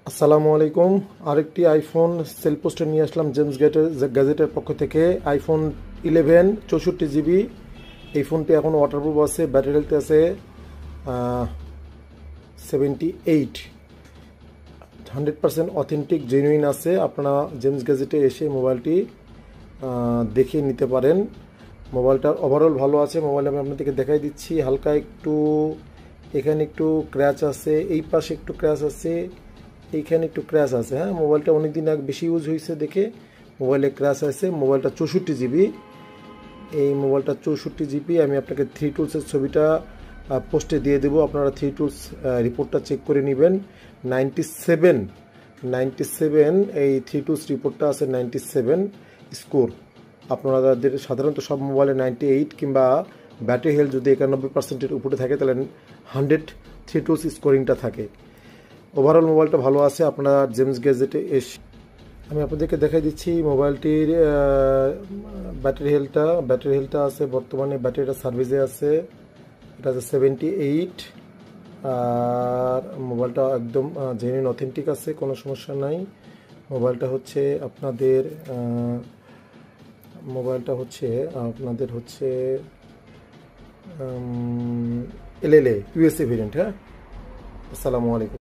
আসসালামু আলাইকুম। আরেকটি আইফোন সেল পোস্টে নিয়ে আসলাম জেমস গ্যাজেটের পক্ষ থেকে। IPhone 11 64 GB. এই ফোনটি এখন ওয়াটারপ্রুফ আছে, ব্যাটারি হেলথ আছে 78, 100% অথেন্টিক জেনুইন আছে। আপনারা জেমস গ্যাজেটে এসে মোবাইলটি দেখে নিতে পারেন। মোবাইলটার ওভারঅল ভালো আছে। মোবাইল আমি আপনাদেরকে দেখাই দিচ্ছি। হালকা একটু এখানে একটু ক্র্যাচ আছে, এই পাশে একটু ক্র্যাচ আছে, এইখানে একটু ক্র্যাশ আছে। হ্যাঁ, মোবাইলটা অনেকদিন আগে বেশি ইউজ হয়েছে দেখে মোবাইলে ক্র্যাশ আছে। মোবাইলটা 64 জিবি। এই মোবাইলটা 64 জিবি। আমি আপনাকে থ্রি টুলসের ছবিটা পোস্টে দিয়ে দেবো, আপনারা থ্রি টুলস রিপোর্টটা চেক করে নেবেন। 97 এই থ্রি টুলস রিপোর্টটা আছে 97 স্কোর। আপনাদের সাধারণত সব মোবাইলে 98 কিংবা ব্যাটারি হেলথ যদি 91%-এর উপরে থাকে তাহলে 100 থ্রি টুলস স্কোরিংটা থাকে। ওভারঅল মোবাইলটা ভালো আছে। আপনারা জেমস গ্যাজেটে এসে আমি আপনাদেরকে দেখাই দিচ্ছি মোবাইলটির ব্যাটারি হেলথটা আছে বর্তমানে, ব্যাটারিটা সার্ভিসে আছে। এটা আছে 78। আর মোবাইলটা একদম জেনুইন অথেন্টিক আছে, কোনো সমস্যা নাই। মোবাইলটা হচ্ছে আপনাদের হচ্ছে এলএলএ ইউএসএ ভেরিয়েন্ট। হ্যাঁ, আসসালামু আলাইকুম।